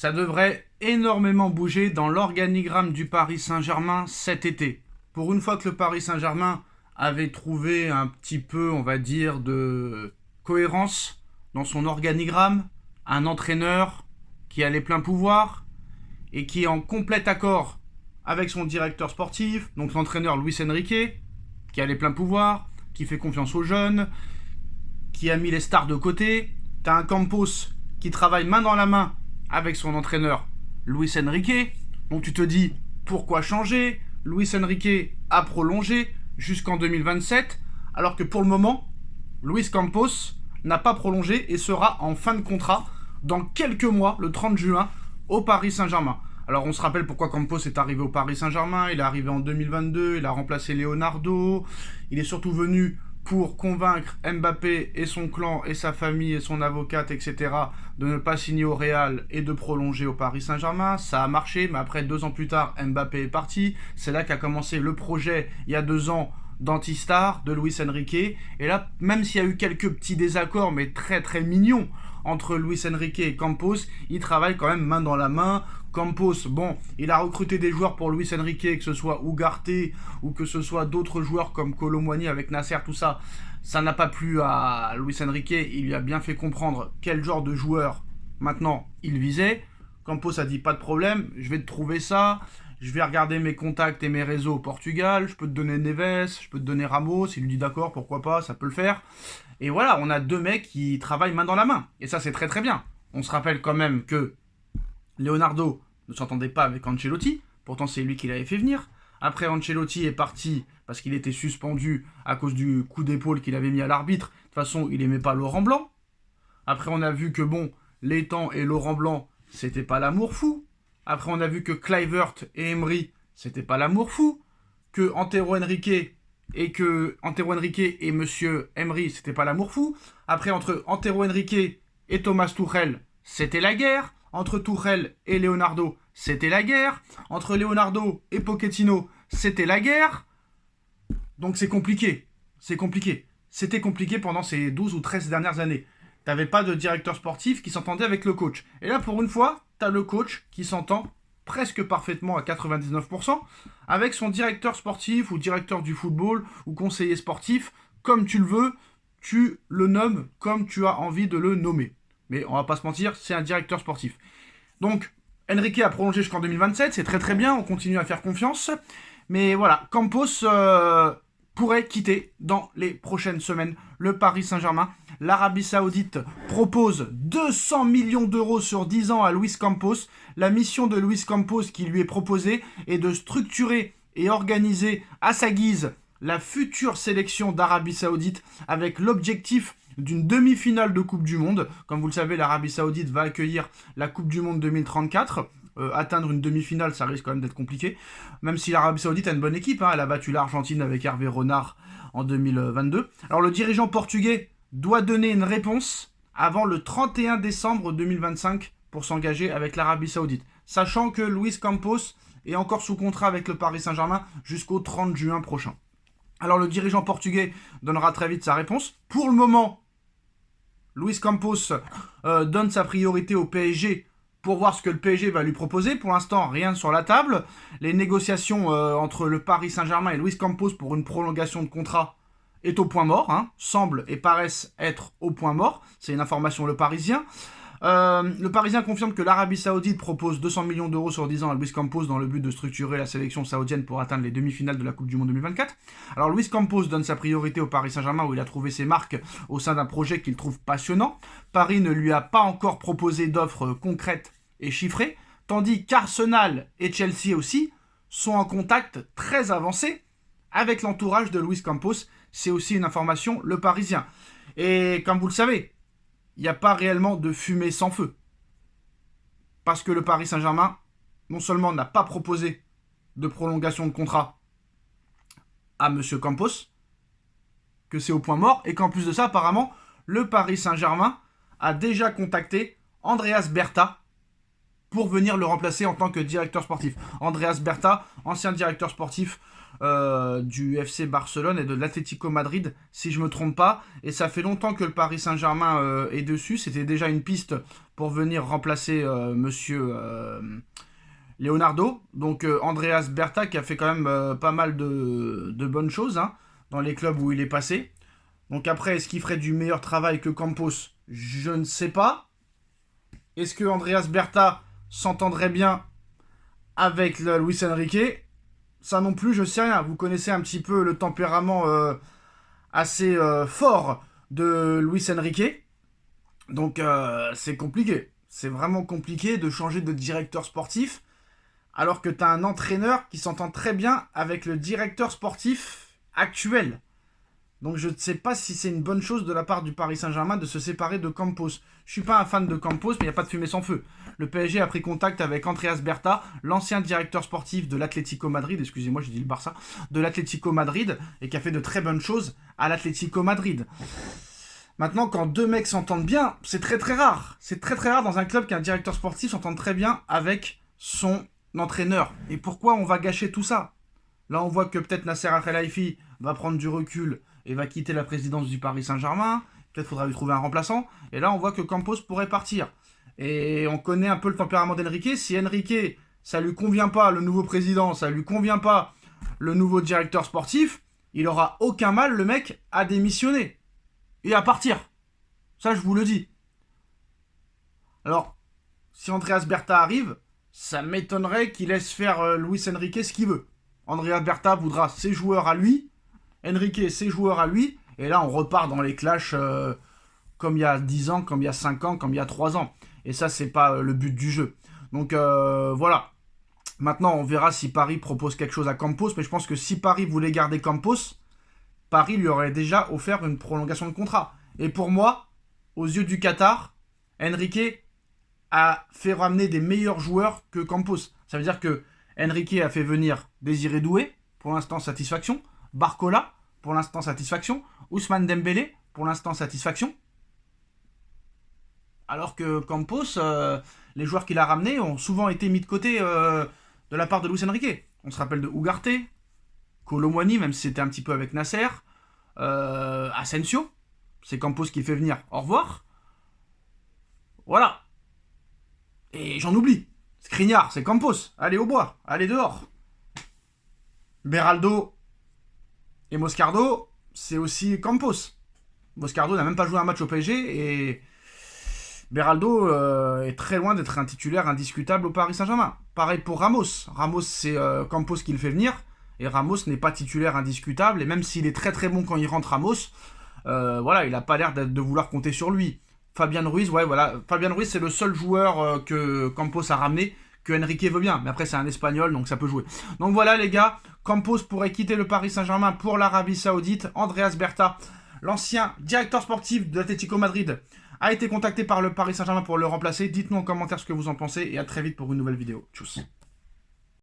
Ça devrait énormément bouger dans l'organigramme du Paris Saint-Germain cet été. Pour une fois que le Paris Saint-Germain avait trouvé un petit peu, on va dire, de cohérence dans son organigramme, un entraîneur qui a les pleins pouvoirs et qui est en complet accord avec son directeur sportif, donc l'entraîneur Luis Enrique, qui a les pleins pouvoirs, qui fait confiance aux jeunes, qui a mis les stars de côté. T'as un Campos qui travaille main dans la main avec son entraîneur Luis Enrique. Donc tu te dis, pourquoi changer? Luis Enrique a prolongé jusqu'en 2027, alors que pour le moment, Luis Campos n'a pas prolongé et sera en fin de contrat dans quelques mois, le 30 juin, au Paris Saint-Germain. Alors on se rappelle pourquoi Campos est arrivé au Paris Saint-Germain. Il est arrivé en 2022, il a remplacé Leonardo. Il est surtout venu pour convaincre Mbappé et son clan et sa famille et son avocate, etc., de ne pas signer au Real et de prolonger au Paris Saint-Germain. Ça a marché, mais après 2 ans plus tard, Mbappé est parti. C'est là qu'a commencé le projet, il y a 2 ans, d'Antistar, de Luis Enrique. Et là, même s'il y a eu quelques petits désaccords, mais très très mignons, entre Luis Enrique et Campos, ils travaillent quand même main dans la main. Campos, bon, il a recruté des joueurs pour Luis Enrique, que ce soit Ugarte ou que ce soit d'autres joueurs comme Kolo Muani avec Nasser, tout ça. Ça n'a pas plu à Luis Enrique, il lui a bien fait comprendre quel genre de joueur maintenant il visait. Campos a dit pas de problème, je vais te trouver ça, je vais regarder mes contacts et mes réseaux au Portugal, je peux te donner Neves, je peux te donner Ramos, il lui dit d'accord, pourquoi pas, ça peut le faire. Et voilà, on a 2 mecs qui travaillent main dans la main. Et ça, c'est très très bien. On se rappelle quand même que Leonardo ne s'entendait pas avec Ancelotti. Pourtant, c'est lui qui l'avait fait venir. Après, Ancelotti est parti parce qu'il était suspendu à cause du coup d'épaule qu'il avait mis à l'arbitre. De toute façon, il aimait pas Laurent Blanc. Après, on a vu que, bon, Létang et Laurent Blanc, c'était pas l'amour fou. Après, on a vu que Kluivert et Emery, c'était pas l'amour fou. Que Antero Henrique et Monsieur Emery, c'était pas l'amour fou. Après, entre Antero Henrique et Thomas Tuchel, c'était la guerre. Entre Tuchel et Leonardo, c'était la guerre. Entre Leonardo et Pochettino, c'était la guerre. Donc c'est compliqué. C'est compliqué. C'était compliqué pendant ces 12 ou 13 dernières années. T'avais pas de directeur sportif qui s'entendait avec le coach. Et là, pour une fois, t'as le coach qui s'entend presque parfaitement à 99% avec son directeur sportif ou directeur du football ou conseiller sportif, comme tu le veux, tu le nommes comme tu as envie de le nommer. Mais on va pas se mentir, c'est un directeur sportif. Donc, Enrique a prolongé jusqu'en 2027, c'est très très bien, on continue à faire confiance. Mais voilà, Campos pourrait quitter dans les prochaines semaines le Paris Saint-Germain. L'Arabie Saoudite propose 200 millions d'euros sur 10 ans à Luis Campos. La mission de Luis Campos qui lui est proposée est de structurer et organiser à sa guise la future sélection d'Arabie Saoudite avec l'objectif d'une demi-finale de Coupe du Monde. Comme vous le savez, l'Arabie Saoudite va accueillir la Coupe du Monde 2034. Atteindre une demi-finale, ça risque quand même d'être compliqué. Même si l'Arabie Saoudite a une bonne équipe, hein, elle a battu l'Argentine avec Hervé Renard en 2022. Alors le dirigeant portugais doit donner une réponse avant le 31 décembre 2025 pour s'engager avec l'Arabie Saoudite. Sachant que Luis Campos est encore sous contrat avec le Paris Saint-Germain jusqu'au 30 juin prochain. Alors le dirigeant portugais donnera très vite sa réponse. Pour le moment, Luis Campos donne sa priorité au PSG pour voir ce que le PSG va lui proposer. Pour l'instant, rien sur la table. Les négociations entre le Paris Saint-Germain et Luis Campos pour une prolongation de contrat est au point mort. Semblent et paraissent être au point mort. C'est une information Le Parisien. Le Parisien confirme que l'Arabie Saoudite propose 200 millions d'euros sur 10 ans à Luis Campos dans le but de structurer la sélection saoudienne pour atteindre les demi-finales de la Coupe du Monde 2024. Alors Luis Campos donne sa priorité au Paris Saint-Germain où il a trouvé ses marques au sein d'un projet qu'il trouve passionnant. Paris ne lui a pas encore proposé d'offres concrètes et chiffrées, tandis qu'Arsenal et Chelsea aussi sont en contact très avancé avec l'entourage de Luis Campos. C'est aussi une information Le Parisien. Et comme vous le savez, il n'y a pas réellement de fumée sans feu. Parce que le Paris Saint-Germain, non seulement n'a pas proposé de prolongation de contrat à M. Campos, que c'est au point mort, et qu'en plus de ça, apparemment, le Paris Saint-Germain a déjà contacté Andreas Bertha, pour venir le remplacer en tant que directeur sportif. Andreas Berta, ancien directeur sportif du FC Barcelone et de l'Atlético Madrid, si je me trompe pas. Et ça fait longtemps que le Paris Saint-Germain est dessus. C'était déjà une piste pour venir remplacer monsieur Leonardo. Donc Andreas Berta qui a fait quand même pas mal de bonnes choses hein, dans les clubs où il est passé. Donc après, est-ce qu'il ferait du meilleur travail que Campos? Je ne sais pas. Est-ce que Andreas Berta s'entendrait bien avec Luis Enrique? Ça non plus, je sais rien. Vous connaissez un petit peu le tempérament assez fort de Luis Enrique. Donc c'est compliqué. C'est vraiment compliqué de changer de directeur sportif alors que tu as un entraîneur qui s'entend très bien avec le directeur sportif actuel. Donc je ne sais pas si c'est une bonne chose de la part du Paris Saint-Germain de se séparer de Campos. Je suis pas un fan de Campos, mais il n'y a pas de fumée sans feu. Le PSG a pris contact avec Andreas Berta, l'ancien directeur sportif de l'Atlético Madrid, excusez-moi j'ai dit le Barça, de l'Atlético Madrid, et qui a fait de très bonnes choses à l'Atlético Madrid. Maintenant, quand deux mecs s'entendent bien, c'est très très rare. C'est très très rare dans un club qu'un directeur sportif s'entende très bien avec son entraîneur. Et pourquoi on va gâcher tout ça? Là, on voit que peut-être Nasser Al-Khelaifi va prendre du recul et va quitter la présidence du Paris Saint-Germain. Peut-être faudra lui trouver un remplaçant. Et là, on voit que Campos pourrait partir. Et on connaît un peu le tempérament d'Enrique. Si Enrique, ça lui convient pas, le nouveau président, ça lui convient pas, le nouveau directeur sportif, il aura aucun mal, le mec, à démissionner. Et à partir. Ça, je vous le dis. Alors, si Andreas Berta arrive, ça m'étonnerait qu'il laisse faire Luis Enrique ce qu'il veut. Andreas Berta voudra ses joueurs à lui, Enrique ses joueurs à lui, et là on repart dans les clashs comme il y a 10 ans, comme il y a 5 ans, comme il y a 3 ans. Et ça, c'est pas le but du jeu. Donc voilà. Maintenant, on verra si Paris propose quelque chose à Campos, mais je pense que si Paris voulait garder Campos, Paris lui aurait déjà offert une prolongation de contrat. Et pour moi, aux yeux du Qatar, Enrique a fait ramener des meilleurs joueurs que Campos. Ça veut dire que Enrique a fait venir Désiré Doué, pour l'instant satisfaction. Barcola, pour l'instant satisfaction. Ousmane Dembélé, pour l'instant satisfaction. Alors que Campos, les joueurs qu'il a ramenés ont souvent été mis de côté de la part de Luis Enrique. On se rappelle de Ugarte, Kolo Muani, même si c'était un petit peu avec Nasser, Asensio, c'est Campos qui fait venir. Au revoir. Voilà. Et j'en oublie. Skriniar, c'est Campos. Allez au bois, allez dehors. Beraldo et Moscardo, c'est aussi Campos. Moscardo n'a même pas joué un match au PSG et Beraldo est très loin d'être un titulaire indiscutable au Paris Saint-Germain. Pareil pour Ramos. Ramos, c'est Campos qui le fait venir. Et Ramos n'est pas titulaire indiscutable. Et même s'il est très très bon quand il rentre Ramos, voilà, il n'a pas l'air de vouloir compter sur lui. Fabian Ruiz, ouais, voilà. Fabian Ruiz, c'est le seul joueur que Campos a ramené, que Enrique veut bien. Mais après, c'est un Espagnol, donc ça peut jouer. Donc voilà, les gars. Campos pourrait quitter le Paris Saint-Germain pour l'Arabie Saoudite. Andreas Berta, l'ancien directeur sportif de l'Atlético Madrid, a été contacté par le Paris Saint-Germain pour le remplacer. Dites-nous en commentaire ce que vous en pensez et à très vite pour une nouvelle vidéo. Tchuss.